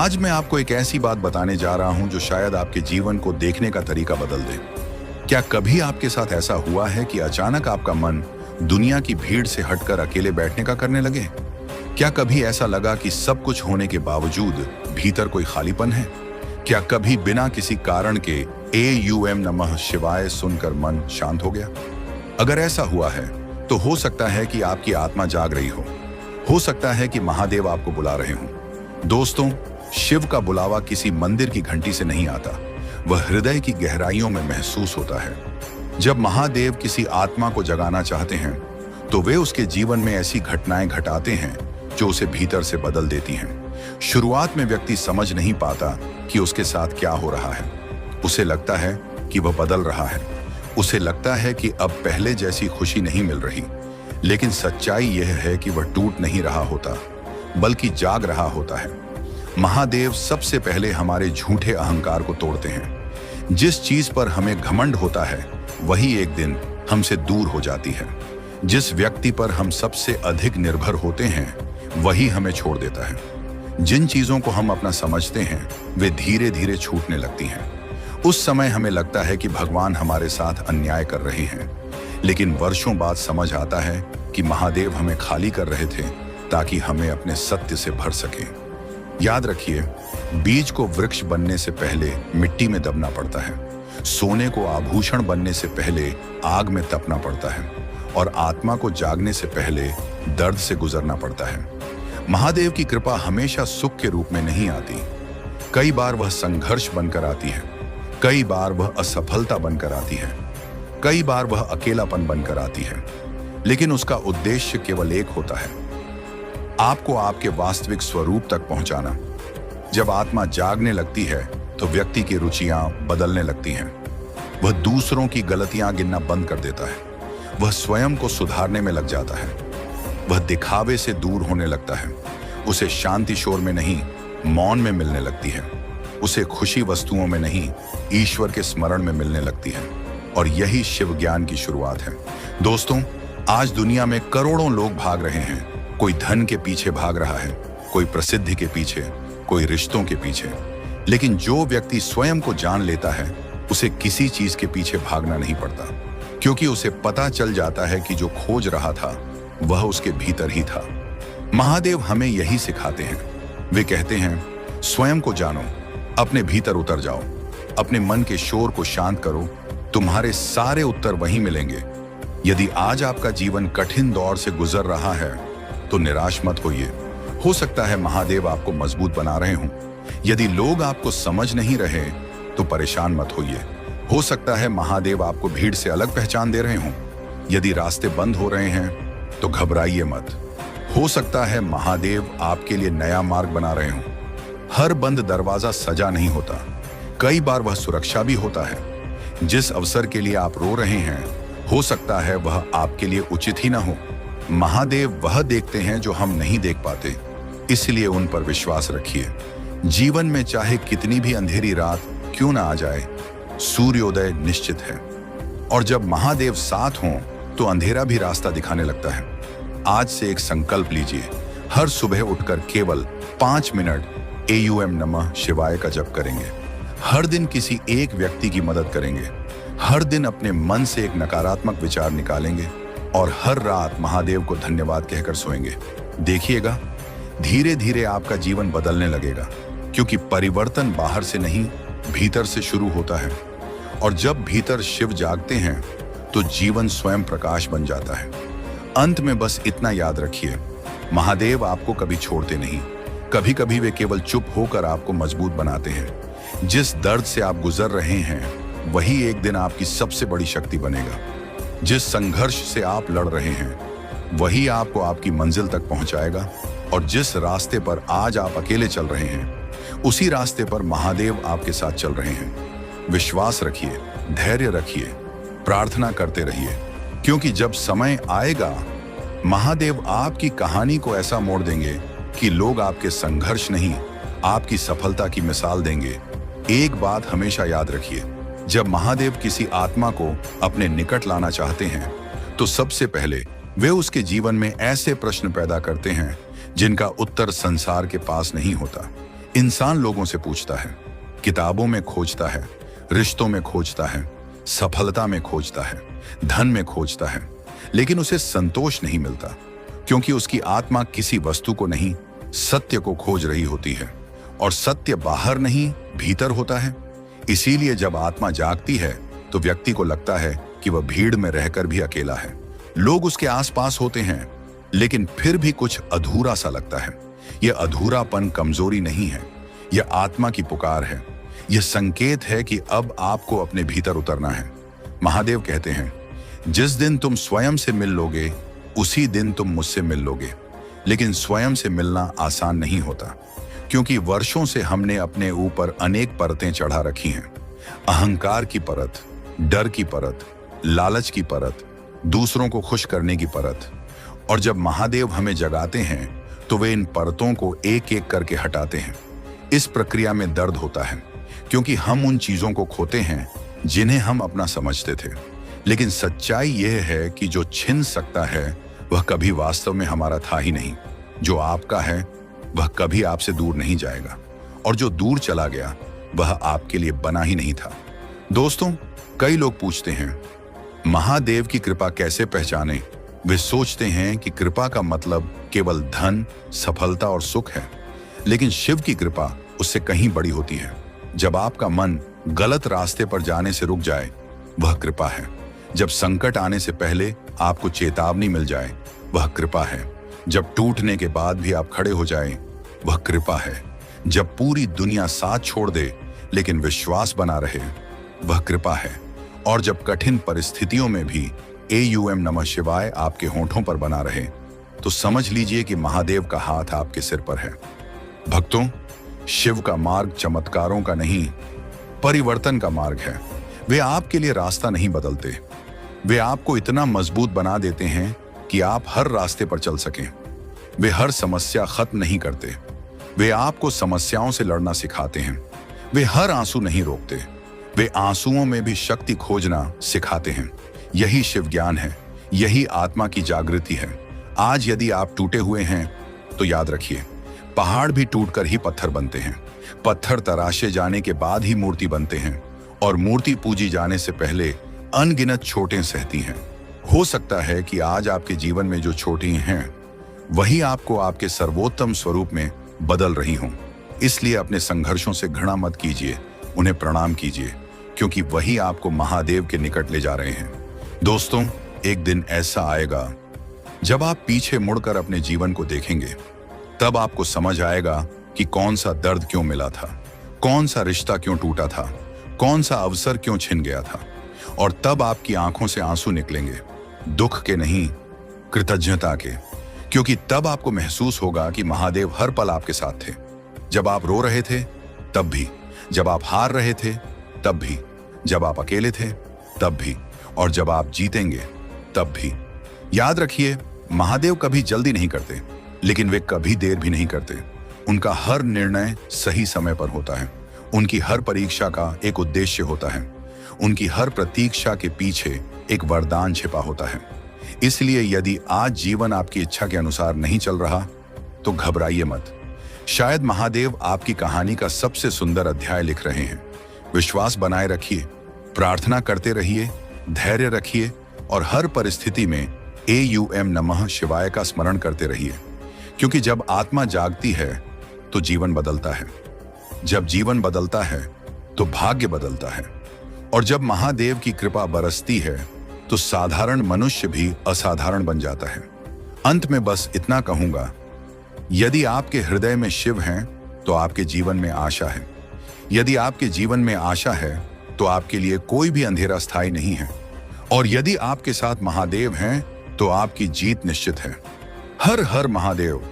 आज मैं आपको एक ऐसी बात बताने जा रहा हूं जो शायद आपके जीवन को देखने का तरीका बदल दे। क्या कभी आपके साथ ऐसा हुआ है कि अचानक आपका मन दुनिया की भीड़ से हटकर अकेले बैठने का करने लगे? क्या कभी ऐसा लगा कि सब कुछ होने के बावजूद भीतर कोई खालीपन है? क्या कभी बिना किसी कारण के AUM नमः शिवाय सुनकर मन शांत हो गया? अगर ऐसा हुआ है तो हो सकता है कि आपकी आत्मा जाग रही हो सकता है कि महादेव आपको बुला रहे हों। दोस्तों, शिव का बुलावा किसी मंदिर की घंटी से नहीं आता, वह हृदय की गहराइयों में महसूस होता है। जब महादेव किसी आत्मा को जगाना चाहते हैं तो वे उसके जीवन में ऐसी घटनाएं घटाते हैं जो उसे भीतर से बदल देती हैं। शुरुआत में व्यक्ति समझ नहीं पाता कि उसके साथ क्या हो रहा है। उसे लगता है कि वह बदल रहा है, उसे लगता है कि अब पहले जैसी खुशी नहीं मिल रही, लेकिन सच्चाई यह है कि वह टूट नहीं रहा होता बल्कि जाग रहा होता है। महादेव सबसे पहले हमारे झूठे अहंकार को तोड़ते हैं। जिस चीज पर हमें घमंड होता है वही एक दिन हमसे दूर हो जाती है। जिस व्यक्ति पर हम सबसे अधिक निर्भर होते हैं वही हमें छोड़ देता है। जिन चीजों को हम अपना समझते हैं वे धीरे धीरे छूटने लगती हैं। उस समय हमें लगता है कि भगवान हमारे साथ अन्याय कर रहे हैं, लेकिन वर्षों बाद समझ आता है कि महादेव हमें खाली कर रहे थे ताकि हमें अपने सत्य से भर सके। याद रखिए, बीज को वृक्ष बनने से पहले मिट्टी में दबना पड़ता है, सोने को आभूषण बनने से पहले आग में तपना पड़ता है, और आत्मा को जागने से पहले दर्द से गुजरना पड़ता है। महादेव की कृपा हमेशा सुख के रूप में नहीं आती। कई बार वह संघर्ष बनकर आती है, कई बार वह असफलता बनकर आती है, कई बार वह अकेलापन बनकर आती है, लेकिन उसका उद्देश्य केवल एक होता है, आपको आपके वास्तविक स्वरूप तक पहुंचाना। जब आत्मा जागने लगती है तो व्यक्ति की रुचियां बदलने लगती हैं। वह दूसरों की गलतियां गिनना बंद कर देता है, वह स्वयं को सुधारने में लग जाता है, वह दिखावे से दूर होने लगता है। उसे शांति शोर में नहीं, मौन में मिलने लगती है। उसे खुशी वस्तुओं में नहीं, ईश्वर के स्मरण में मिलने लगती है, और यही शिव ज्ञान की शुरुआत है। दोस्तों, आज दुनिया में करोड़ों लोग भाग रहे हैं। कोई धन के पीछे भाग रहा है, कोई प्रसिद्धि के पीछे, कोई रिश्तों के पीछे, लेकिन जो व्यक्ति स्वयं को जान लेता है उसे किसी चीज के पीछे भागना नहीं पड़ता, क्योंकि उसे पता चल जाता है कि जो खोज रहा था वह उसके भीतर ही था। महादेव हमें यही सिखाते हैं। वे कहते हैं, स्वयं को जानो, अपने भीतर उतर जाओ, अपने मन के शोर को शांत करो, तुम्हारे सारे उत्तर वहीं मिलेंगे। यदि आज आपका जीवन कठिन दौर से गुजर रहा है तो निराश मत होइए। हो सकता है महादेव आपको मजबूत बना रहे हों। यदि लोग आपको समझ नहीं रहे तो परेशान मत होइए। हो सकता है महादेव आपको भीड़ से अलग पहचान दे रहे हों। यदि रास्ते बंद हो रहे हैं तो घबराइए मत। हो सकता है महादेव आपके लिए नया मार्ग बना रहे हों। हर बंद दरवाजा सजा नहीं होता, कई बार वह सुरक्षा भी होता है। जिस अवसर के लिए आप रो रहे हैं हो सकता है वह आपके लिए उचित ही ना हो। महादेव वह देखते हैं जो हम नहीं देख पाते, इसलिए उन पर विश्वास रखिए। जीवन में चाहे कितनी भी अंधेरी रात क्यों ना आ जाए, सूर्योदय निश्चित है, और जब महादेव साथ हों तो अंधेरा भी रास्ता दिखाने लगता है। आज से एक संकल्प लीजिए, हर सुबह उठकर केवल 5 मिनट AUM नमः शिवाय का जप करेंगे। हर दिन किसी एक व्यक्ति की मदद करेंगे, हर दिन अपने मन से एक नकारात्मक विचार निकालेंगे, और हर रात महादेव को धन्यवाद कहकर सोएंगे। देखिएगा, धीरे धीरे आपका जीवन बदलने लगेगा, क्योंकि परिवर्तन बाहर से नहीं, भीतर से शुरू होता है। और जब भीतर शिव जागते हैं तो जीवन स्वयं प्रकाश बन जाता है। अंत में बस इतना याद रखिए, महादेव आपको कभी छोड़ते नहीं। कभी कभी वे केवल चुप होकर आपको मजबूत बनाते हैं। जिस दर्द से आप गुजर रहे हैं वही एक दिन आपकी सबसे बड़ी शक्ति बनेगा। जिस संघर्ष से आप लड़ रहे हैं वही आपको आपकी मंजिल तक पहुंचाएगा, और जिस रास्ते पर आज आप अकेले चल रहे हैं उसी रास्ते पर महादेव आपके साथ चल रहे हैं। विश्वास रखिए, धैर्य रखिए, प्रार्थना करते रहिए, क्योंकि जब समय आएगा महादेव आपकी कहानी को ऐसा मोड़ देंगे कि लोग आपके संघर्ष नहीं, आपकी सफलता की मिसाल देंगे। एक बात हमेशा याद रखिए, जब महादेव किसी आत्मा को अपने निकट लाना चाहते हैं तो सबसे पहले वे उसके जीवन में ऐसे प्रश्न पैदा करते हैं जिनका उत्तर संसार के पास नहीं होता। इंसान लोगों से पूछता है, किताबों में खोजता है, रिश्तों में खोजता है, सफलता में खोजता है, धन में खोजता है, लेकिन उसे संतोष नहीं मिलता, क्योंकि उसकी आत्मा किसी वस्तु को नहीं, सत्य को खोज रही होती है, और सत्य बाहर नहीं, भीतर होता है। इसीलिए जब आत्मा जागती है तो व्यक्ति को लगता है कि वह भीड़ में रहकर भी अकेला है। लोग उसके आसपास होते हैं, लेकिन फिर भी कुछ अधूरा सा लगता है। यह अधूरापन कमजोरी नहीं है, यह आत्मा की पुकार है। यह संकेत है कि अब आपको अपने भीतर उतरना है। महादेव कहते हैं, जिस दिन तुम स्वयं से मिल लोगे उसी दिन तुम मुझसे मिल लोगे। लेकिन स्वयं से मिलना आसान नहीं होता, क्योंकि वर्षों से हमने अपने ऊपर अनेक परतें चढ़ा रखी हैं। अहंकार की परत, डर की परत, लालच की परत, दूसरों को खुश करने की परत। और जब महादेव हमें जगाते हैं तो वे इन परतों को एक एक करके हटाते हैं। इस प्रक्रिया में दर्द होता है, क्योंकि हम उन चीजों को खोते हैं जिन्हें हम अपना समझते थे। लेकिन सच्चाई यह है कि जो छिन सकता है वह कभी वास्तव में हमारा था ही नहीं। जो आपका है वह कभी आपसे दूर नहीं जाएगा, और जो दूर चला गया वह आपके लिए बना ही नहीं था। दोस्तों, कई लोग पूछते हैं, महादेव की कृपा कैसे पहचाने? वे सोचते हैं कि कृपा का मतलब केवल धन, सफलता और सुख है, लेकिन शिव की कृपा उससे कहीं बड़ी होती है। जब आपका मन गलत रास्ते पर जाने से रुक जाए, वह कृपा है। जब संकट आने से पहले आपको चेतावनी मिल जाए, वह कृपा है। जब टूटने के बाद भी आप खड़े हो जाएं, वह कृपा है। जब पूरी दुनिया साथ छोड़ दे लेकिन विश्वास बना रहे, वह कृपा है। और जब कठिन परिस्थितियों में भी AUM नमः शिवाय आपके होठों पर बना रहे, तो समझ लीजिए कि महादेव का हाथ आपके सिर पर है। भक्तों, शिव का मार्ग चमत्कारों का नहीं, परिवर्तन का मार्ग है। वे आपके लिए रास्ता नहीं बदलते, वे आपको इतना मजबूत बना देते हैं कि आप हर रास्ते पर चल सकें। वे हर समस्या खत्म नहीं करते, वे आपको समस्याओं से लड़ना सिखाते हैं। वे हर आंसू नहीं रोकते, वे आंसुओं में भी शक्ति खोजना सिखाते हैं। यही शिव ज्ञान है, यही आत्मा की जागृति है। आज यदि आप टूटे हुए हैं तो याद रखिए, पहाड़ भी टूटकर ही पत्थर बनते हैं। पत्थर तराशे जाने के बाद ही मूर्ति बनते हैं, और मूर्ति पूजी जाने से पहले अनगिनत चोटें सहती हैं। हो सकता है कि आज आपके जीवन में जो चोटें हैं वही आपको आपके सर्वोत्तम स्वरूप में बदल रही हों। इसलिए अपने संघर्षों से घृणा मत कीजिए, उन्हें प्रणाम कीजिए, क्योंकि वही आपको महादेव के निकट ले जा रहे हैं। दोस्तों, एक दिन ऐसा आएगा जब आप पीछे मुड़कर अपने जीवन को देखेंगे, तब आपको समझ आएगा कि कौन सा दर्द क्यों मिला था, कौन सा रिश्ता क्यों टूटा था, कौन सा अवसर क्यों छिन गया था। और तब आपकी आंखों से आंसू निकलेंगे, दुख के नहीं, कृतज्ञता के। क्योंकि तब आपको महसूस होगा कि महादेव हर पल आपके साथ थे। जब आप रो रहे थे तब भी, जब आप हार रहे थे तब भी, जब आप अकेले थे तब भी, और जब आप जीतेंगे तब भी। याद रखिए, महादेव कभी जल्दी नहीं करते, लेकिन वे कभी देर भी नहीं करते। उनका हर निर्णय सही समय पर होता है। उनकी हर परीक्षा का एक उद्देश्य होता है। उनकी हर प्रतीक्षा के पीछे एक वरदान छिपा होता है। इसलिए यदि आज जीवन आपकी इच्छा के अनुसार नहीं चल रहा, तो घबराइए मत। शायद महादेव आपकी कहानी का सबसे सुंदर अध्याय लिख रहे हैं। विश्वास बनाए रखिए, प्रार्थना करते रहिए, धैर्य रखिए, और हर परिस्थिति में AUM नमः शिवाय का स्मरण करते रहिए। क्योंकि जब आत्मा जागती है तो जीवन बदलता है, जब जीवन बदलता है तो भाग्य बदलता है, और जब महादेव की कृपा बरसती है तो साधारण मनुष्य भी असाधारण बन जाता है। अंत में बस इतना कहूंगा, यदि आपके हृदय में शिव हैं तो आपके जीवन में आशा है। यदि आपके जीवन में आशा है तो आपके लिए कोई भी अंधेरा स्थायी नहीं है। और यदि आपके साथ महादेव हैं तो आपकी जीत निश्चित है। हर हर महादेव।